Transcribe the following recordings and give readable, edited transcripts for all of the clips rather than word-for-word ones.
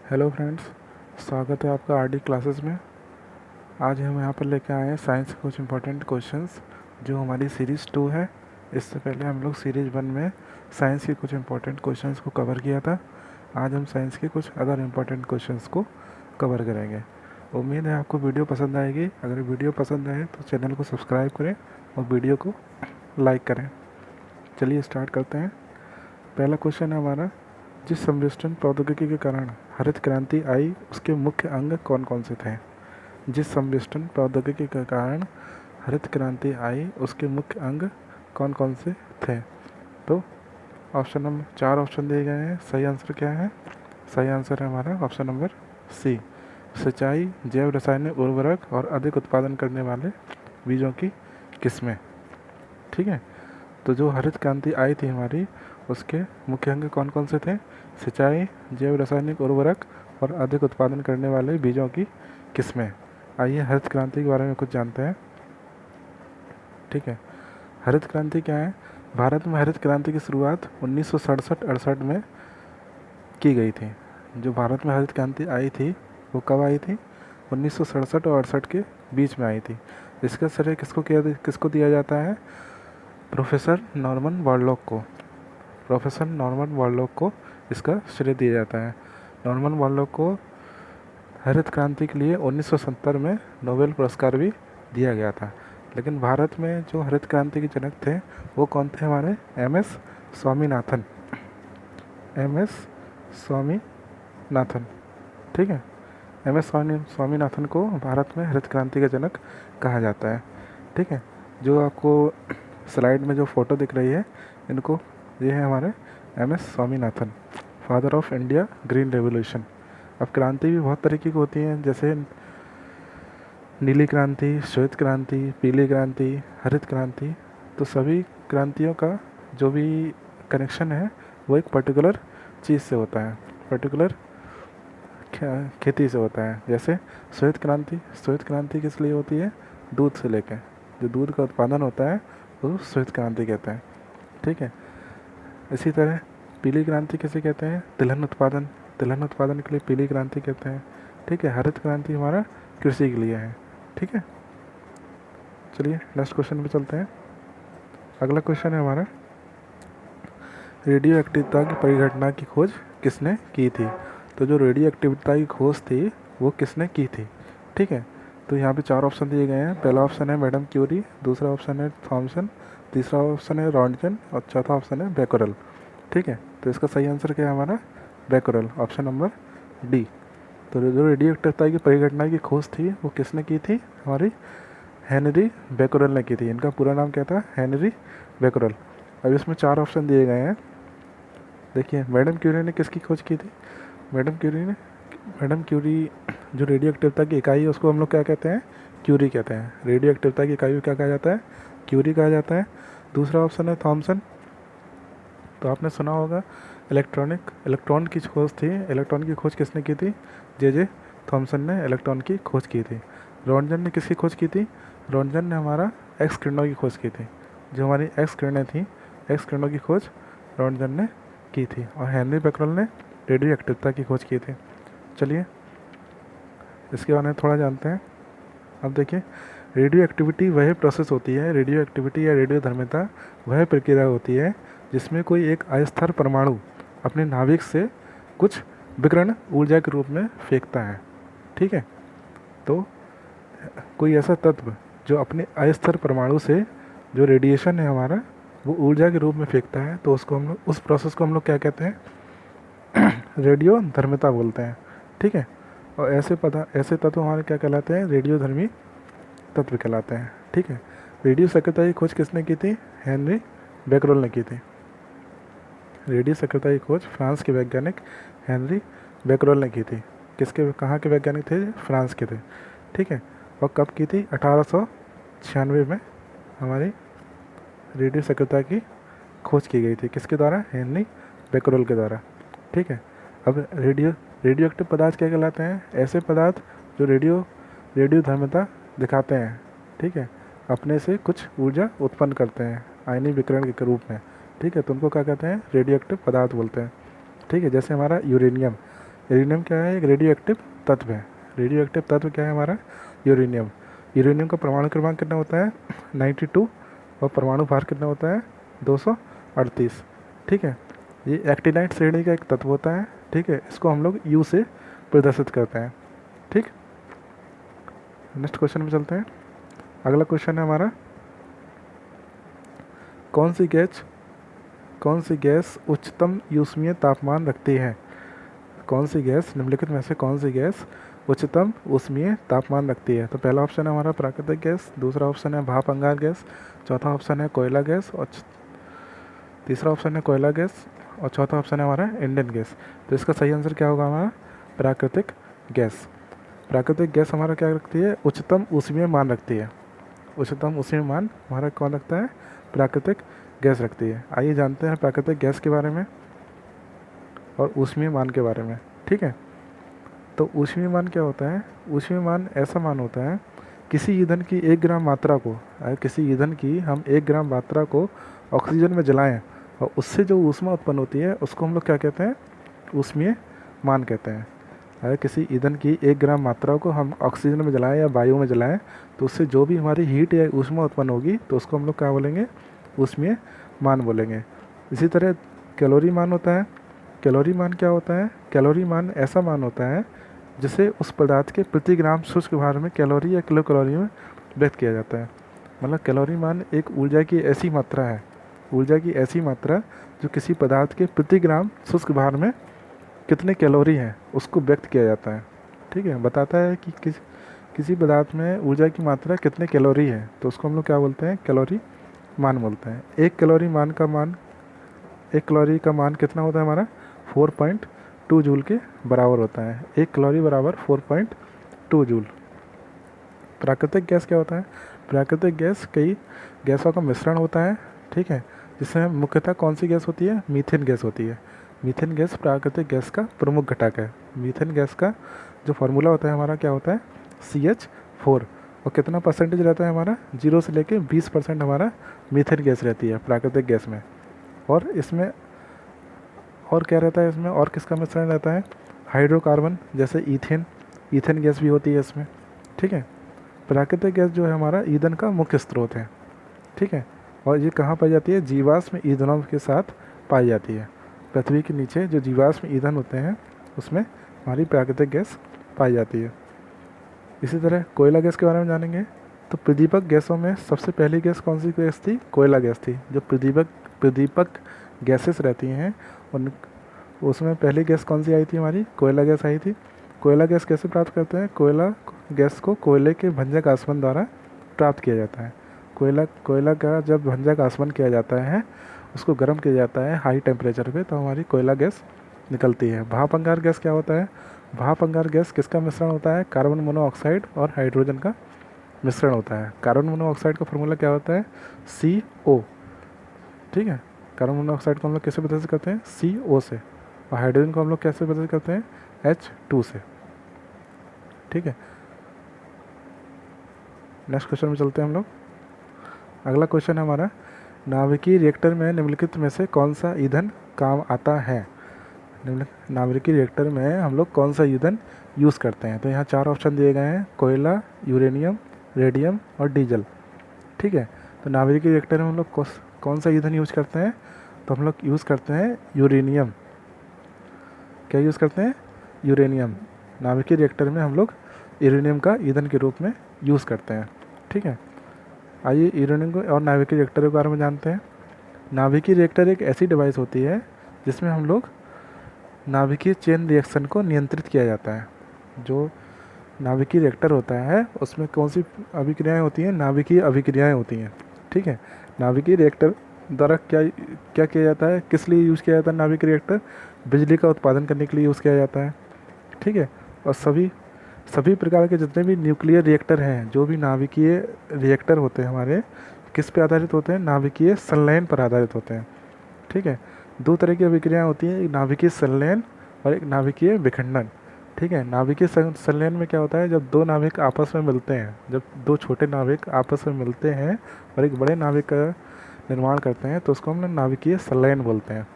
Hello friends, स्वागत है आपका आरडी क्लासेस में। आज हम यहाँ पर लेके आए हैं साइंस के कुछ इंपॉर्टेंट क्वेश्चंस जो हमारी सीरीज़ 2 है। इससे पहले हम लोग सीरीज़ 1 में साइंस के कुछ इंपॉर्टेंट क्वेश्चंस को कवर किया था। आज हम साइंस के कुछ अदर इंपॉर्टेंट क्वेश्चंस को कवर करेंगे। उम्मीद है आपको वीडियो पसंद आएगी। अगर वीडियो पसंद आए तो चैनल को सब्सक्राइब करें और वीडियो को लाइक करें। चलिए स्टार्ट करते हैं। पहला क्वेश्चन है हमारा, जिस संवेष्टन प्रौद्योगिकी के कारण हरित क्रांति आई उसके मुख्य अंग कौन कौन से थे। जिस संवेष्टन प्रौद्योगिकी के कारण हरित क्रांति आई उसके मुख्य अंग कौन कौन से थे। तो ऑप्शन नंबर 4 ऑप्शन दिए गए हैं। सही आंसर क्या है? सही आंसर है हमारा ऑप्शन नंबर सी, सिंचाई, जैव रासायनिक उर्वरक और अधिक उत्पादन करने वाले बीजों की किस्में। ठीक है, तो जो हरित क्रांति आई थी हमारी उसके मुख्य अंग कौन कौन से थे? सिंचाई, जैव रासायनिक उर्वरक और अधिक उत्पादन करने वाले बीजों की किस्में। आइए हरित क्रांति के बारे में कुछ जानते हैं। ठीक है, हरित क्रांति क्या है? भारत में हरित क्रांति की शुरुआत 1967-68 में की गई थी। जो भारत में हरित क्रांति आई थी वो कब आई थी? 1967 और 68 के बीच में आई थी। इसका श्रेय किसको दिया जाता है? प्रोफेसर नॉर्मन बॉरलॉग को। प्रोफेसर नॉर्मन बॉरलॉग को इसका श्रेय दिया जाता है। नॉर्मन बॉरलॉग को हरित क्रांति के लिए 1970 में नोबेल पुरस्कार भी दिया गया था। लेकिन भारत में जो हरित क्रांति के जनक थे वो कौन थे? हमारे एम.एस. स्वामीनाथन। एम.एस. स्वामीनाथन। ठीक है, एम.एस. स्वामीनाथन को भारत में हरित क्रांति का जनक कहा जाता है। ठीक है, जो आपको स्लाइड में जो फ़ोटो दिख रही है इनको, ये है हमारे MS. Swaminathan, father of India green revolution. अब क्रांति भी बहुत तरीके की होती हैं, जैसे नीली क्रांति, श्वेत क्रांति, पीली क्रांति, हरित क्रांति। तो सभी क्रांतियों का जो भी कनेक्शन है वो एक पर्टिकुलर चीज़ से होता है, पर्टिकुलर खेती से होता है। जैसे श्वेत क्रांति किस लिए होती है? दूध से लेकर जो दूध का उत्पादन होता है वो श्वेत क्रांति कहते हैं। ठीक है, इसी तरह पीली क्रांति किसे कहते हैं? तिलहन उत्पादन के लिए पीली क्रांति कहते हैं। ठीक है, हरित क्रांति हमारा कृषि के लिए है। ठीक है, चलिए नेक्स्ट क्वेश्चन पे चलते हैं। अगला क्वेश्चन है हमारा, रेडियो एक्टिविटी की परिघटना की खोज किसने की थी? तो जो रेडियो एक्टिविटी की खोज थी वो किसने की थी? ठीक है, तो यहाँ पे 4 ऑप्शन दिए गए हैं। पहला ऑप्शन है मैडम क्यूरी, दूसरा ऑप्शन है थॉमसन, तीसरा ऑप्शन है रॉन्टगन और चौथा ऑप्शन है बेकरल। ठीक है, तो इसका सही आंसर क्या है? हमारा बेकरल, ऑप्शन नंबर डी। तो जो रेडियो एक्टिविटी की परिघटना की खोज थी वो किसने की थी? हमारी हेनरी बेकरल ने की थी। इनका पूरा नाम क्या था? Henry Becquerel. अब इसमें 4 ऑप्शन दिए गए हैं। देखिए, मैडम क्यूरी ने किसकी खोज की थी? मैडम क्यूरी जो रेडियो एक्टिविटी की इकाई है उसको हम लोग क्या कहते हैं? क्यूरी कहते हैं। रेडियो एक्टिविटी की इकाई को क्या कहा जाता है? क्यूरी कहा जाता है। दूसरा ऑप्शन है थॉमसन। तो आपने सुना होगा इलेक्ट्रॉन की खोज थी। इलेक्ट्रॉन की खोज किसने की थी? जे थॉमसन ने इलेक्ट्रॉन की खोज की थी। रॉन्टगन ने किसकी खोज की थी? रॉन्टगन ने हमारा एक्स किरणों की खोज की थी। जो हमारी एक्स किरणें थी, एक्स किरणों की खोज रॉन्टगन ने की थी। और हेनरी बेकरल ने रेडियो एक्टिविटी की खोज की थी। चलिए इसके बारे में थोड़ा जानते हैं। अब देखिए, रेडियो एक्टिविटी वह प्रोसेस होती है, रेडियो एक्टिविटी या रेडियो धर्मिता वह प्रक्रिया होती है जिसमें कोई एक अस्थिर परमाणु अपने नाभिक से कुछ विकिरण ऊर्जा के रूप में फेंकता है। ठीक है, तो कोई ऐसा तत्व जो अपने अस्थिर परमाणु से जो रेडिएशन है हमारा वो ऊर्जा के रूप में फेंकता है, तो उसको हम लोग, उस प्रोसेस को हम लोग क्या कहते हैं? रेडियो धर्मिता बोलते हैं। ठीक है, और ऐसे तत्व हमारे क्या कहलाते हैं? रेडियो धर्मी तत्व कहलाते हैं। ठीक है, रेडियो सक्रियता की खोज किसने की थी? हेनरी बेकरल ने की थी। रेडियो सक्रियता की खोज फ्रांस के वैज्ञानिक हेनरी बेकरल ने की थी। कहाँ के वैज्ञानिक थे? फ्रांस के थे। ठीक है, और कब की थी? 1896 में हमारी रेडियो सक्रियता की खोज की गई थी। किसके द्वारा? हेनरी बेकरल के द्वारा। ठीक है, अब रेडियो एक्टिव पदार्थ क्या कहलाते हैं? ऐसे पदार्थ जो रेडियो धर्मिता दिखाते हैं। ठीक है, अपने से कुछ ऊर्जा उत्पन्न करते हैं आयनिक विकिरण के रूप में। ठीक है, तो उनको क्या कहते हैं? रेडियो एक्टिव पदार्थ बोलते हैं। ठीक है, जैसे हमारा यूरेनियम यूरेनियम क्या है? एक रेडियो एक्टिव तत्व है। रेडियो एक्टिव तत्व क्या है हमारा? यूरेनियम। यूरेनियम का परमाणु क्रमांक कितना होता है? 92। और परमाणु भार कितना होता है? 238। ठीक है, ये एक्टिनाइट श्रेणी का एक तत्व होता है। ठीक है, इसको हम लोग यू से प्रदर्शित करते हैं। ठीक, नेक्स्ट क्वेश्चन में चलते हैं। अगला क्वेश्चन है हमारा, कौन सी गैस उच्चतम ऊष्मीय तापमान रखती है? कौन सी गैस, निम्नलिखित में से कौन सी गैस उच्चतम ऊष्मीय तापमान रखती है? तो पहला ऑप्शन है हमारा प्राकृतिक गैस, दूसरा ऑप्शन है भाप अंगार गैस, चौथा ऑप्शन है कोयला गैस, और तीसरा ऑप्शन है कोयला गैस, और चौथा ऑप्शन है हमारा इंडियन गैस। तो इसका सही आंसर क्या होगा हमारा? प्राकृतिक गैस। प्राकृतिक गैस हमारा क्या रखती है? उच्चतम ऊष्मीय मान रखती है। उच्चतम ऊष्मीय मान हमारा कौन रखता है? प्राकृतिक गैस रखती है। आइए जानते हैं प्राकृतिक गैस के बारे में और ऊष्मीय मान के बारे में। ठीक है, तो ऊष्मीय मान क्या होता है? ऊष्मीय मान ऐसा मान होता है, किसी ईंधन की 1 ग्राम मात्रा को, किसी ईंधन की हम 1 ग्राम मात्रा को ऑक्सीजन में जलाएं और उससे जो ऊष्मा उत्पन्न होती है उसको हम लोग क्या कहते हैं? ऊष्मीय मान कहते हैं। अगर किसी ईंधन की 1 ग्राम मात्रा को हम ऑक्सीजन में जलाएं या वायु में जलाएं तो उससे जो भी हमारी हीट या ऊष्मा उत्पन्न होगी तो उसको हम लोग क्या बोलेंगे? ऊष्मीय मान बोलेंगे। इसी तरह कैलोरी मान होता है। कैलोरी मान क्या होता है? कैलोरी मान ऐसा मान होता है जिसे उस पदार्थ के प्रति ग्राम शुष्क भार में कैलोरी या किलो कैलोरी में व्यक्त किया जाता है। मतलब कैलोरी मान एक ऊर्जा की ऐसी मात्रा है, ऊर्जा की ऐसी मात्रा जो किसी पदार्थ के प्रति ग्राम शुष्क भार में कितने कैलोरी हैं उसको व्यक्त किया जाता है। ठीक है, बताता है कि किसी पदार्थ में ऊर्जा की मात्रा कितने कैलोरी है, तो उसको हम लोग क्या बोलते हैं? कैलोरी मान बोलते हैं। एक कैलोरी का मान कितना होता है हमारा? 4.2 जूल के बराबर होता है। 1 कैलोरी बराबर 4.2 जूल। प्राकृतिक गैस क्या होता है? प्राकृतिक गैस कई गैसों का मिश्रण होता है। ठीक है, जिसमें मुख्यतः कौन सी गैस होती है? मीथेन गैस होती है। मीथेन गैस प्राकृतिक गैस का प्रमुख घटक है। मीथेन गैस का जो फार्मूला होता है हमारा क्या होता है? CH4। और कितना परसेंटेज रहता है हमारा? 0 से लेके 20% हमारा मीथेन गैस रहती है प्राकृतिक गैस में। और इसमें और क्या रहता है? इसमें और किसका मिश्रण रहता है? हाइड्रोकार्बन, जैसे ईथेन गैस भी होती है इसमें। ठीक है, प्राकृतिक गैस जो है हमारा ईंधन का मुख्य स्रोत है। ठीक है, और ये कहाँ पाई जाती है? जीवाश्म ईंधनों के साथ पाई जाती है। पृथ्वी के नीचे जो जीवाश्म ईंधन होते हैं उसमें हमारी प्राकृतिक गैस पाई जाती है। इसी तरह कोयला गैस के बारे में जानेंगे। तो प्रदीपक गैसों में सबसे पहली गैस कौन सी गैस थी? कोयला गैस थी। जो प्रदीपक गैसेस रहती हैं उन उसमें पहली गैस कौन सी आई थी? हमारी कोयला गैस आई थी। कोयला गैस कैसे प्राप्त करते हैं? कोयला गैस को कोयले के भंजक आसवन द्वारा प्राप्त किया जाता है। कोयला का जब भंजक आसवन किया जाता है उसको गर्म किया जाता है हाई टेम्परेचर पे, तो हमारी कोयला गैस निकलती है। भाप अंगार गैस क्या होता है? भाप अंगार गैस किसका मिश्रण होता है? कार्बन मोनोऑक्साइड और हाइड्रोजन का मिश्रण होता है। कार्बन मोनोऑक्साइड का फॉर्मूला क्या होता है? CO। ठीक है, कार्बन मोनोऑक्साइड को हम लोग कैसे प्रदर्शित करते हैं? CO से। और हाइड्रोजन को हम लोग कैसे प्रदर्शित करते हैं? H2 से। ठीक है, नेक्स्ट क्वेश्चन में चलते हैं हम लोग। अगला क्वेश्चन है हमारा, नाभिकीय रिएक्टर में निम्नलिखित में से कौन सा ईंधन काम आता है? नाभिकीय रिएक्टर में हम लोग कौन सा ईंधन यूज़ करते हैं? तो यहाँ 4 ऑप्शन दिए गए हैं, कोयला, यूरेनियम, रेडियम और डीजल। ठीक है, तो नाभिकीय रिएक्टर में हम लोग कौन सा ईंधन यूज़ करते हैं? तो हम लोग यूज़ करते हैं यूरेनियम। क्या यूज़ करते हैं? यूरेनियम। नाभिकीय रिएक्टर में हम लोग यूरेनियम का ईंधन के रूप में यूज़ करते हैं। ठीक है, आइए यूरेनियम को और नाभिकीय रिएक्टर के बारे में जानते हैं। नाभिकीय रिएक्टर एक ऐसी डिवाइस होती है जिसमें हम लोग नाभिकीय चेन रिएक्शन को नियंत्रित किया जाता है। जो नाभिकीय रिएक्टर होता है उसमें कौन सी अभिक्रियाएं होती हैं? नाभिकीय अभिक्रियाएं होती हैं। ठीक है, नाभिकीय रिएक्टर द्वारा क्या क्या किया जाता है? किस लिए यूज़ किया जाता है नाभिकीय रिएक्टर? बिजली का उत्पादन करने के लिए यूज़ किया जाता है। ठीक है, और सभी प्रकार के जितने भी न्यूक्लियर रिएक्टर हैं, जो भी नाभिकीय रिएक्टर होते हैं हमारे, किस पे आधारित होते हैं? नाभिकीय संलयन पर आधारित होते हैं। ठीक है, 2 तरह की अभिक्रियाएं होती हैं, एक नाभिकीय संलयन और एक नाभिकीय विखंडन। ठीक है, नाभिकीय संलयन में क्या होता है? जब 2 नाभिक आपस में मिलते हैं, जब 2 छोटे नाभिक आपस में मिलते हैं और एक बड़े नाभिक का निर्माण करते हैं तो उसको हम नाभिकीय संलयन बोलते हैं।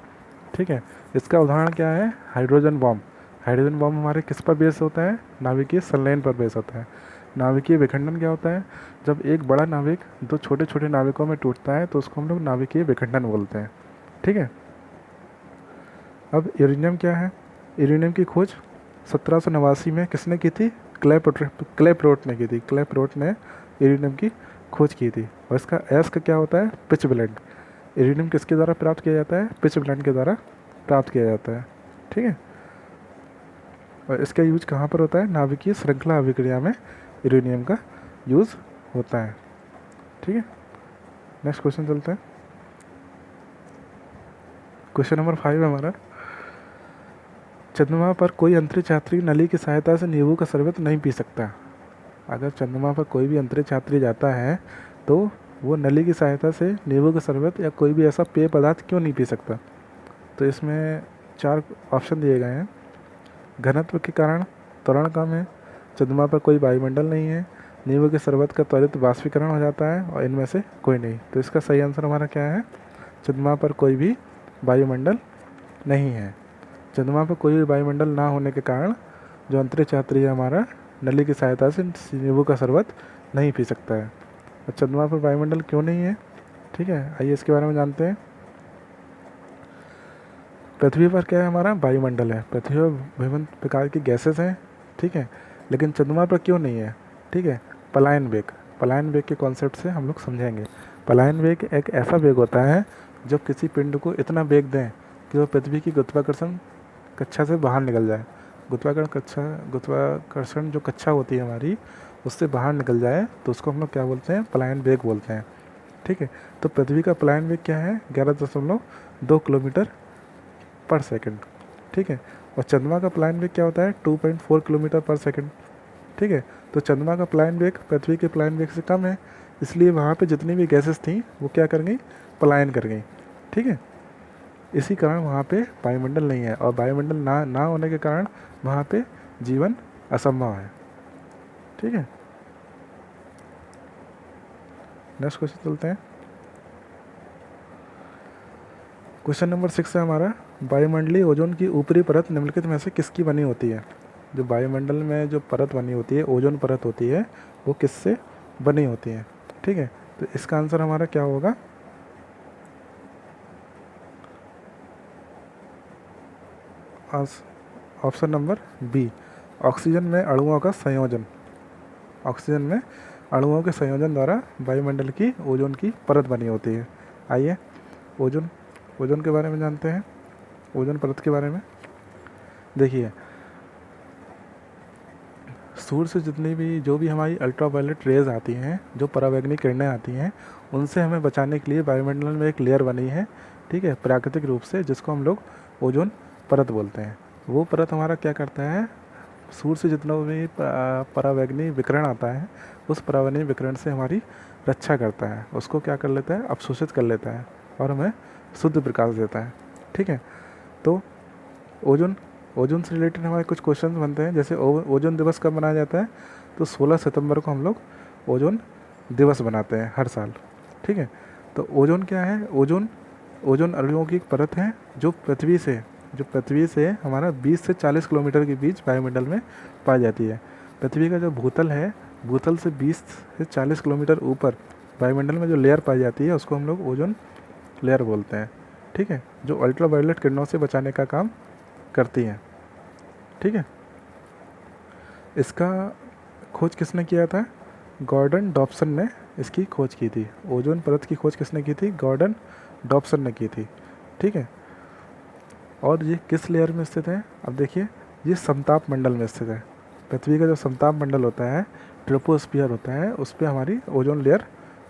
ठीक है, इसका उदाहरण क्या है? Hydrogen bomb. हाइड्रोजन बॉम्ब हमारे किस पर बेस होता है? नाभिकीय संलयन पर बेस होता है। नाभिकीय विखंडन क्या होता है? जब एक बड़ा नाभिक दो छोटे छोटे नाभिकों में टूटता है तो उसको हम लोग नाभिकीय विखंडन बोलते हैं। ठीक है। अब यूरेनियम क्या है? यूरेनियम की खोज 1789 में किसने की थी? क्लेप्रोट ने की थी। क्लेप्रोट ने यूरेनियम की खोज की थी। और इसका एस का क्या होता है? Pitch blend. यूरेनियम किसके द्वारा प्राप्त किया जाता है? पिच ब्लेंड के द्वारा प्राप्त किया जाता है। ठीक है। और इसका यूज कहाँ पर होता है? नाभिकीय श्रृंखला अभिक्रिया में यूरेनियम का यूज़ होता है। ठीक है। नेक्स्ट क्वेश्चन चलते हैं। क्वेश्चन नंबर 5 है हमारा, चंद्रमा पर कोई अंतरिक्ष यात्री नली की सहायता से नींबू का शरबत नहीं पी सकता। अगर चंद्रमा पर कोई भी अंतरिक्ष यात्री जाता है तो वो नली की सहायता से नींबू का शरबत या कोई भी ऐसा पेय पदार्थ क्यों नहीं पी सकता? तो इसमें 4 ऑप्शन दिए गए हैं। घनत्व के कारण त्वरण कम है, चंद्रमा पर कोई वायुमंडल नहीं है, नींबू के शरबत का त्वरित वाष्पीकरण हो जाता है, और इनमें से कोई नहीं। तो इसका सही आंसर हमारा क्या है? चंद्रमा पर कोई भी वायुमंडल नहीं है। चंद्रमा पर कोई भी वायुमंडल ना होने के कारण जो अंतरिक्ष यात्री है हमारा नली की सहायता से नींबू का शरबत नहीं पी सकता है। और चंद्रमा पर वायुमंडल क्यों नहीं है? ठीक है, आइए इसके बारे में जानते हैं। पृथ्वी पर क्या है? हमारा वायुमंडल है। पृथ्वी पर विभिन्न प्रकार की गैसेस हैं। ठीक है, लेकिन चंद्रमा पर क्यों नहीं है? ठीक है, पलायन वेग। पलायन वेग के कॉन्सेप्ट से हम लोग समझेंगे। पलायन वेग एक ऐसा वेग होता है जब किसी पिंड को इतना वेग दें कि वो पृथ्वी की गुरुत्वाकर्षण कक्षा से बाहर निकल जाए। गुरुत्वाकर्षण जो कक्षा होती है हमारी, उससे बाहर निकल जाए तो उसको हम लोग क्या बोलते हैं? पलायन वेग बोलते हैं। ठीक है, तो पृथ्वी का पलायन वेग क्या है? 11.2 किलोमीटर पर सेकंड। ठीक है, और चंद्रमा का पलायन वेग क्या होता है? 2.4 किलोमीटर पर सेकंड। ठीक है, तो चंद्रमा का पलायन वेग पृथ्वी के पलायन वेग से कम है, इसलिए वहाँ पे जितनी भी गैसेस थी वो क्या कर गई? पलायन कर गई। ठीक है, इसी कारण वहाँ पे वायुमंडल नहीं है, और वायुमंडल ना होने के कारण वहाँ पे जीवन असंभव है। ठीक है, नेक्स्ट क्वेश्चन चलते हैं। क्वेश्चन नंबर 6 है हमारा, वायुमंडलीय ओजोन की ऊपरी परत निम्नलिखित में से किसकी बनी होती है? जो वायुमंडल में जो परत बनी होती है, ओजोन परत होती है, वो किससे बनी होती है? ठीक है, तो इसका आंसर हमारा क्या होगा? ऑप्शन नंबर बी, ऑक्सीजन में अणुओं का संयोजन। ऑक्सीजन में अणुओं के संयोजन द्वारा वायुमंडल की ओजोन की परत बनी होती है। आइए ओजोन के बारे में जानते हैं। ओजोन परत के बारे में देखिए, सूर्य से जितनी भी जो भी हमारी अल्ट्रावायलेट रेज आती हैं, जो परावैंगनिक किरणें आती हैं, उनसे हमें बचाने के लिए वायुमंडल में एक लेयर बनी है। ठीक है, प्राकृतिक रूप से, जिसको हम लोग ओजोन परत बोलते हैं। वो परत हमारा क्या करता है? सूर्य से जितना भी परावैंगनी विकिरण आता है, उस परावैंगनी विकिरण से हमारी रक्षा करता है। उसको क्या कर लेता है? अवशोषित कर लेता है और हमें शुद्ध प्रकाश देता है। ठीक है, तो ओजोन से रिलेटेड हमारे कुछ क्वेश्चंस बनते हैं। जैसे ओजोन दिवस कब मनाया जाता है? तो 16 सितंबर को हम लोग ओजोन दिवस बनाते हैं हर साल। ठीक है, तो ओजोन क्या है? ओजोन अणुओं की एक परत है जो पृथ्वी से हमारा 20 से 40 किलोमीटर के बीच वायुमंडल में पाई जाती है। पृथ्वी का जो भूतल है, भूतल से 20 से 40 किलोमीटर ऊपर वायुमंडल में जो लेयर पाई जाती है, उसको हम लोग ओजोन लेयर बोलते हैं। ठीक है, जो अल्ट्रावायलेट किरणों से बचाने का काम करती हैं। ठीक है, इसका खोज किसने किया था? गॉर्डन डॉप्सन ने इसकी खोज की थी। ओजोन परत की खोज किसने की थी? गॉर्डन डॉप्सन ने की थी। ठीक है, और ये किस लेयर में स्थित है? अब देखिए, ये समताप मंडल में स्थित है। पृथ्वी का जो समताप मंडल होता है, ट्रोपोस्फियर होता है, उस पर हमारी ओजोन लेयर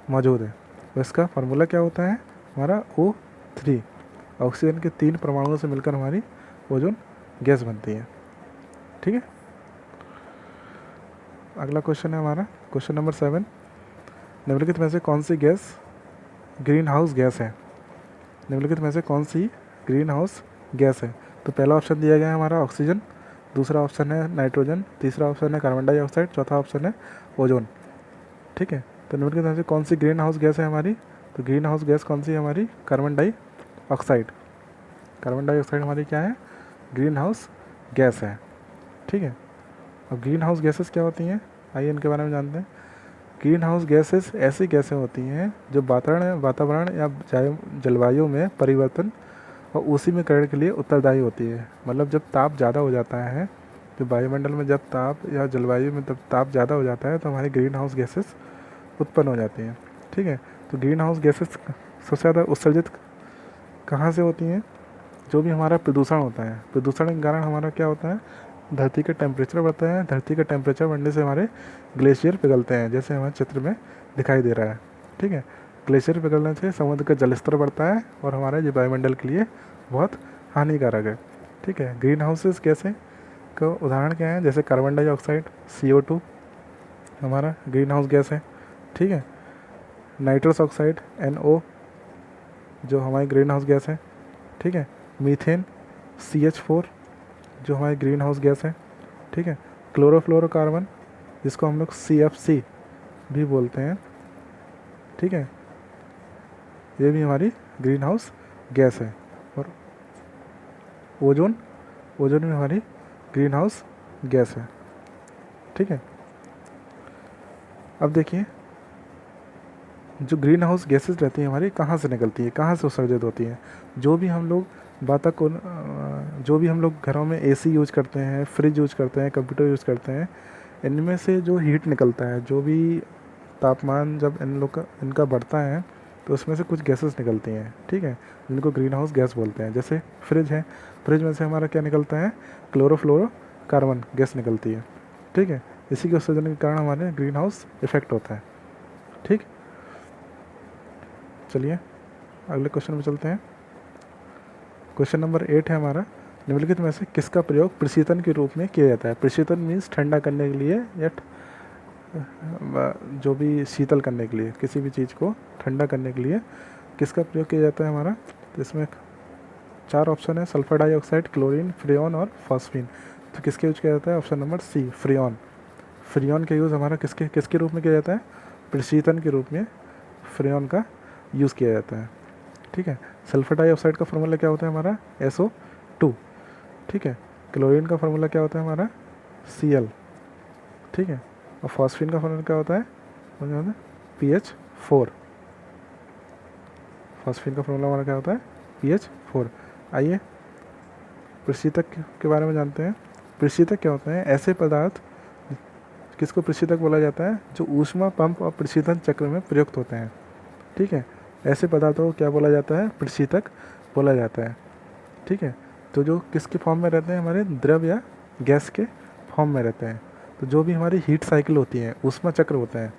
मौजूद है। तो इसका फार्मूला क्या होता है? हमारा O3, ऑक्सीजन के 3 परमाणुओं से मिलकर हमारी ओजोन गैस बनती है। ठीक है, अगला क्वेश्चन है हमारा क्वेश्चन नंबर 7, निम्नलिखित में से कौन सी गैस ग्रीन हाउस गैस है? निम्नलिखित में से कौन सी ग्रीन हाउस गैस है? तो पहला ऑप्शन दिया गया है हमारा ऑक्सीजन, दूसरा ऑप्शन है नाइट्रोजन, तीसरा ऑप्शन है कार्बन डाइऑक्साइड, चौथा ऑप्शन है ओजोन। ठीक है, तो निम्नलिखित में से कौन सी ग्रीन हाउस गैस है हमारी? तो ग्रीन हाउस गैस कौन सी है हमारी? Carbon dioxide. कार्बन डाइऑक्साइड हमारी क्या है? ग्रीन हाउस गैस है, ठीक है। अब ग्रीन हाउस गैसेस क्या होती हैं, आइए इनके बारे में जानते हैं। ग्रीन हाउस गैसेस ऐसी गैसें होती हैं जो वातावरण या जलवायु में परिवर्तन और उसी में करने के लिए उत्तरदायी होती है। मतलब जब ताप ज़्यादा हो जाता है, जो वायुमंडल में जब ताप या जलवायु में जब ताप ज़्यादा हो जाता है तो हमारी ग्रीन हाउस गैसेस उत्पन्न हो जाती हैं, ठीक है। तो ग्रीन हाउस गैसेस सबसे ज़्यादा उत्सर्जित कहाँ से होती हैं, जो भी हमारा प्रदूषण होता है, प्रदूषण के कारण हमारा क्या होता है, धरती का टेम्परेचर बढ़ता है। धरती का टेम्परेचर बढ़ने से हमारे ग्लेशियर पिघलते हैं, जैसे हमारे चित्र में दिखाई दे रहा है, ठीक है। ग्लेशियर पिघलने से समुद्र का जलस्तर बढ़ता है और हमारे जो वायुमंडल के लिए बहुत हानिकारक है, ठीक है। ग्रीन हाउसेस गैसें का उदाहरण क्या है, जैसे कार्बन डाइऑक्साइड CO2 हमारा ग्रीन हाउस गैस है, ठीक है। नाइट्रस ऑक्साइड NO जो हमारी ग्रीन हाउस गैस है, ठीक है। मीथेन CH4 जो हमारी ग्रीन हाउस गैस है, ठीक है। क्लोरोफ्लोरोकार्बन जिसको हम लोग CFC भी बोलते हैं, ठीक है, ये भी हमारी ग्रीन हाउस गैस है। और ओजोन ओजोन भी हमारी ग्रीन हाउस गैस है, ठीक है। अब देखिए जो ग्रीन हाउस गैसेस रहती हैं हमारी कहाँ से निकलती है, कहाँ से उत्सर्जित होती हैं। जो भी हम लोग जो भी हम लोग घरों में AC यूज करते हैं, फ्रिज यूज करते हैं, कंप्यूटर यूज करते हैं, इनमें से जो हीट निकलता है, जो भी तापमान जब इनका बढ़ता है तो उसमें से कुछ गैसेस निकलती हैं, ठीक है, जिनको ग्रीन हाउस गैस बोलते हैं। जैसे फ्रिज है, फ्रिज में से हमारा क्या निकलता है, क्लोरोफ्लोरोकार्बन गैस निकलती है, ठीक है। इसी के उत्सर्जन के कारण हमारे ग्रीन हाउस इफेक्ट होता है, ठीक। चलिए अगले क्वेश्चन पे चलते हैं। क्वेश्चन नंबर 8 है हमारा, निम्नलिखित में से किसका प्रयोग प्रशीतन के रूप में किया जाता है। प्रशीतन मीन्स ठंडा करने के लिए या जो भी शीतल करने के लिए, किसी भी चीज़ को ठंडा करने के लिए किसका प्रयोग किया जाता है हमारा। तो इसमें 4 ऑप्शन है, सल्फर डाइऑक्साइड, क्लोरीन, फ्रेऑन और फॉस्फीन। तो किसके यूज किया जाता है, ऑप्शन नंबर C फ्रेऑन। फ्रेऑन का यूज़ हमारा किसके किसके रूप में किया जाता है, प्रशीतन के रूप में फ्रेऑन का यूज़ किया जाता है, ठीक है। सल्फर डाइऑक्साइड का फार्मूला क्या होता है हमारा, SO2, ठीक है। क्लोरीन का फार्मूला क्या होता है हमारा, Cl, ठीक है। और फॉस्फीन का फार्मूला क्या होता है PH4। फॉस्फीन का फार्मूला हमारा क्या होता है, PH4। आइए प्रशीतक के बारे में जानते हैं। प्रशीतक क्या होते हैं, ऐसे पदार्थ किसको प्रशीतक बोला जाता है, जो ऊष्मा पंप और प्रशीतन चक्र में प्रयुक्त होते हैं, ठीक है। ऐसे पदार्थों को क्या बोला जाता है, प्रशीतक बोला जाता है, ठीक है। तो जो किसके फॉर्म में रहते हैं, हमारे द्रव या गैस के फॉर्म में रहते हैं। तो जो भी हमारी हीट साइकिल होती है, ऊष्मा चक्र होता है,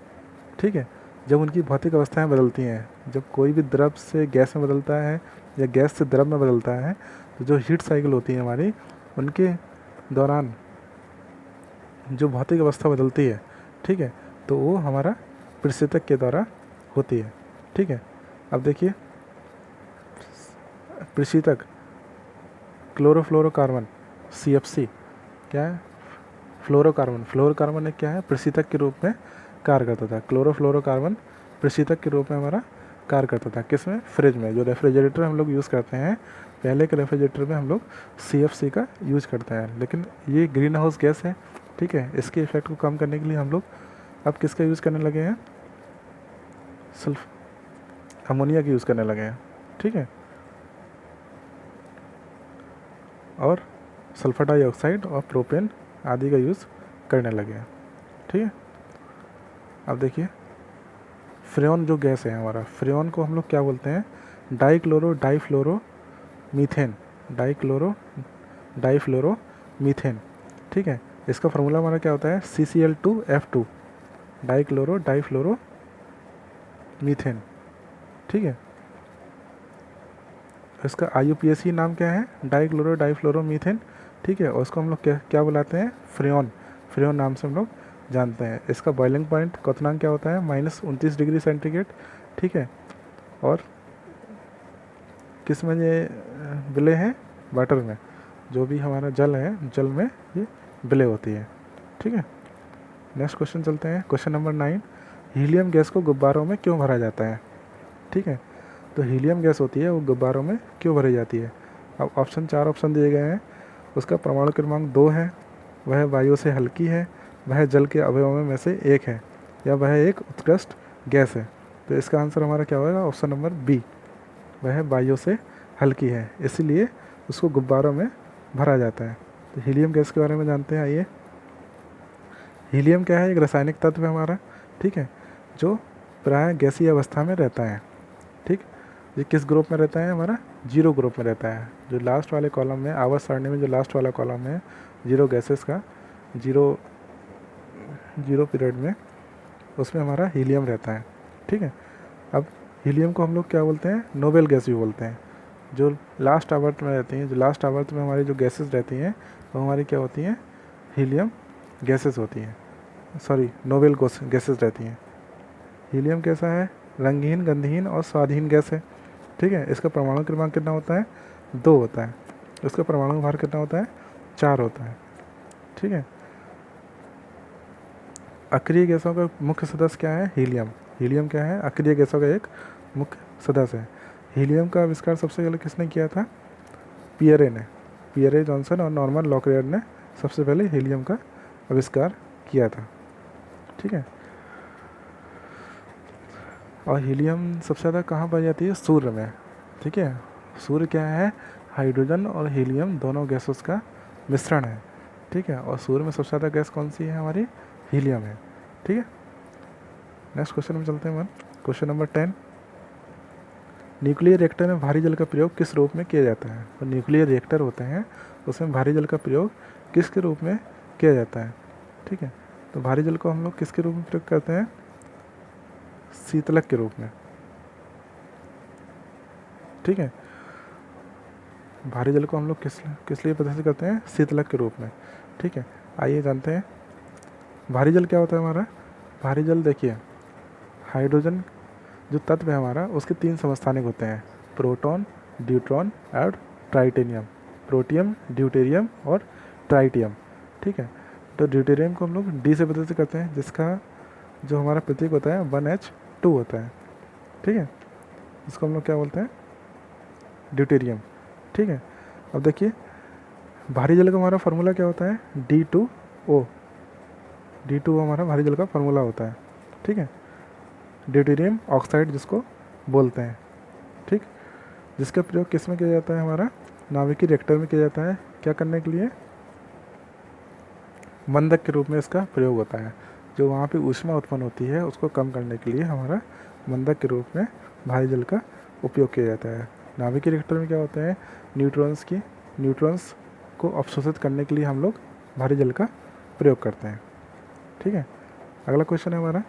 ठीक है, जब उनकी भौतिक अवस्थाएं बदलती हैं, जब कोई भी द्रव से गैस में बदलता है या गैस से द्रव में बदलता है, तो जो हीट साइकिल होती है हमारी, उनके दौरान जो भौतिक अवस्था बदलती है, ठीक है, तो वो हमारा प्रशीतक के द्वारा होती है, ठीक है। अब देखिए प्रशीतक क्लोरोफ्लोरोकार्बन CFC क्या है, फ्लोरोकार्बन एक क्या है, प्रशीतक के रूप में कार्य करता था। क्लोरोफ्लोरोकार्बन प्रशीतक के रूप में हमारा कार्य करता था, किसमें, फ्रिज में। जो रेफ्रिजरेटर हम लोग यूज़ करते हैं, पहले के रेफ्रिजरेटर में हम लोग CFC का यूज़ करते हैं, लेकिन ये ग्रीन हाउस गैस है, ठीक है। इसके इफेक्ट को कम करने के लिए हम लोग अब किसका यूज़ करने लगे हैं, अमोनिया का यूज़ करने लगे हैं, ठीक है। और सल्फर डाइऑक्साइड और प्रोपेन आदि का यूज़ करने लगे हैं, ठीक है। अब देखिए फ्रेऑन जो गैस है हमारा, फ्रेऑन को हम लोग क्या बोलते हैं, डाइफ्लोरो मीथेन, ठीक है। इसका फार्मूला हमारा क्या होता है, CCl2F2, डाइफ्लोरो मीथेन, ठीक है। इसका IUPAC नाम क्या है, डाइफ्लोरो मीथेन, ठीक है। और उसको हम लोग क्या बुलाते हैं, फ्रेऑन नाम से हम लोग जानते हैं। इसका बॉइलिंग पॉइंट क्वथनांक क्या होता है, -29 डिग्री सेंटीग्रेड, ठीक है। और किस में ये विलय है, वाटर में, जो भी हमारा जल है, जल में ये विलय होती है, ठीक है। नेक्स्ट क्वेश्चन चलते हैं, क्वेश्चन नंबर 9, हीलियम गैस को गुब्बारों में क्यों भरा जाता है, ठीक है। तो हीलियम गैस होती है वो गुब्बारों में क्यों भरी जाती है। अब 4 ऑप्शन दिए गए हैं। उसका परमाणु क्रमांक 2 है, वह वायु से हल्की है, वह जल के अवयवों में से एक है, या वह एक उत्कृष्ट गैस है। तो इसका आंसर हमारा क्या होगा? ऑप्शन नंबर बी, वह वायु से हल्की है, इसीलिए उसको गुब्बारों में भरा जाता है। तो हीलियम गैस के बारे में जानते हैं, आइए। हीलियम क्या है? एक रासायनिक तत्व है हमारा, ठीक है, जो प्राय गैसीय अवस्था में रहता है। ठीक, ये किस ग्रुप में रहता है? हमारा 0 ग्रुप में रहता है। जो लास्ट वाले कॉलम में, आवर्त सारणी में जो लास्ट वाला कॉलम है 0 गैसेस का, 0 पीरियड में, उसमें हमारा हीलियम रहता है। ठीक है, अब हीलियम को हम लोग क्या बोलते हैं? नोबेल गैस भी बोलते हैं। जो लास्ट आवर्त में रहती हैं, जो लास्ट आवर्त में हमारी जो गैसेस रहती हैं वो हमारी क्या होती हैं? हीलियम गैसेस होती हैं, सॉरी नोबेल गैसेस रहती हैं। हीलियम कैसा है? रंगहीन, गंधहीन और स्वादहीन गैस है। ठीक है, इसका परमाणु क्रमांक कितना होता है? 2 होता है। इसका परमाणु भार कितना होता है? 4 होता है। ठीक है, अक्रिय गैसों का मुख्य सदस्य क्या है? हीलियम। हीलियम क्या है? अक्रिय गैसों का एक मुख्य सदस्य है। हीलियम का आविष्कार सबसे पहले किसने किया था? पियरे ने, पियरे जॉनसन और नॉर्मन लॉकरियर ने सबसे पहले हीलियम का आविष्कार किया था। ठीक है, और हीलियम सबसे ज़्यादा कहाँ पाई जाती है? सूर्य में। ठीक है, सूर्य क्या है? हाइड्रोजन और हीलियम दोनों गैसों का मिश्रण है। ठीक है, और सूर्य में सबसे ज़्यादा गैस कौन सी है? हमारी हीलियम है। ठीक है, नेक्स्ट क्वेश्चन में चलते हैं मन। क्वेश्चन नंबर 10, न्यूक्लियर रिएक्टर में भारी जल का प्रयोग किस रूप में किया जाता है? तो न्यूक्लियर रिएक्टर होते हैं, उसमें भारी जल का प्रयोग किसके रूप में किया जाता है? ठीक है, तो भारी जल को हम लोग किसके रूप में प्रयोग करते हैं? शीतलक के रूप में। ठीक है, भारी जल को हम लोग किस लिए प्रदर्शित करते हैं? शीतलक के रूप में। ठीक है, आइए जानते हैं भारी जल क्या होता है हमारा। भारी जल देखिए, हाइड्रोजन जो तत्व है हमारा, उसके 3 समस्थानिक होते हैं, प्रोटॉन, ड्यूट्रॉन और ट्राइटेनियम। प्रोटियम, ड्यूटेरियम और ट्राइटियम। ठीक है, तो ड्यूटेरियम को हम लोग डी से प्रदर्शित करते हैं, जिसका जो हमारा प्रतीक होता है 1H2 होता है। ठीक है, इसको हम लोग क्या बोलते हैं? ड्यूटेरियम। ठीक है, अब देखिए भारी जल का हमारा फार्मूला क्या होता है? D2O। D2O हमारा भारी जल का फार्मूला होता है। ठीक है, ड्यूटेरियम ऑक्साइड जिसको बोलते हैं। ठीक, जिसका प्रयोग किस में किया जाता है? हमारा नाभिकीय रिएक्टर में किया जाता है। क्या करने के लिए? मंदक के रूप में इसका प्रयोग होता है। जो वहाँ पे ऊष्मा उत्पन्न होती है उसको कम करने के लिए हमारा मंदक के रूप में भारी जल का उपयोग किया जाता है। नाभिकीय रिएक्टर में क्या होता है? न्यूट्रॉन्स को अवशोषित करने के लिए हम लोग भारी जल का प्रयोग करते हैं। ठीक है, अगला क्वेश्चन है हमारा,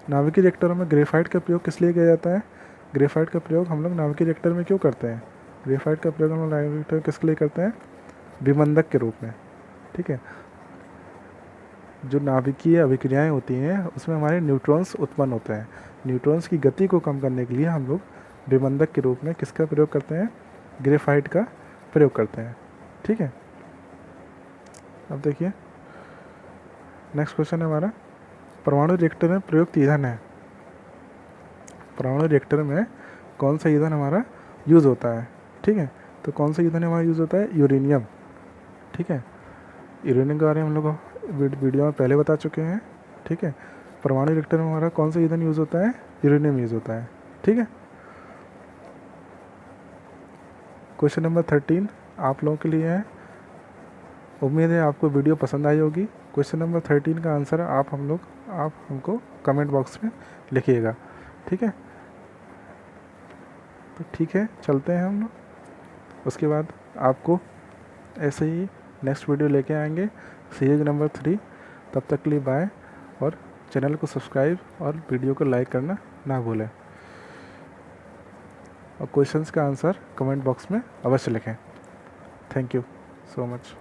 नाभिकीय रिएक्टरों में ग्रेफाइट का प्रयोग किस लिए किया जाता है? ग्रेफाइट का प्रयोग हम लोग नाभिकीय रिएक्टर में क्यों करते हैं? ग्रेफाइट का प्रयोग हम लोग नाभिकीय रिएक्टर में किसके लिए करते हैं? विमंदक के रूप में। ठीक है, जो नाभिकीय अभिक्रियाएं होती हैं उसमें हमारे न्यूट्रॉन्स उत्पन्न होते हैं। न्यूट्रॉन्स की गति को कम करने के लिए हम लोग विमंदक के रूप में किसका प्रयोग करते हैं? ग्रेफाइट का प्रयोग करते हैं। ठीक है, अब देखिए नेक्स्ट क्वेश्चन है हमारा, परमाणु रिएक्टर में प्रयुक्त ईंधन है। परमाणु रिएक्टर में कौन सा ईंधन हमारा यूज़ होता है? ठीक है, तो कौन सा ईंधन हमारा यूज़ होता है? यूरेनियम। ठीक है, यूरेनियम के बारे में हम लोग वीडियो में पहले बता चुके हैं। ठीक है, परमाणु रिएक्टर में हमारा कौन सा ईंधन यूज़ होता है? यूरेनियम यूज़ होता है। ठीक है, क्वेश्चन नंबर 13 आप लोगों के लिए है। उम्मीद है आपको वीडियो पसंद आई होगी। क्वेश्चन नंबर 13 का आंसर आप हमको कमेंट बॉक्स में लिखिएगा। ठीक है, तो ठीक है, चलते हैं हम लोग। उसके बाद आपको ऐसे ही नेक्स्ट वीडियो लेके आएंगे, सीरीज नंबर 3। तब तक के लिए बाय, और चैनल को सब्सक्राइब और वीडियो को लाइक करना ना भूलें, और क्वेश्चंस का आंसर कमेंट बॉक्स में अवश्य लिखें। Thank you so much.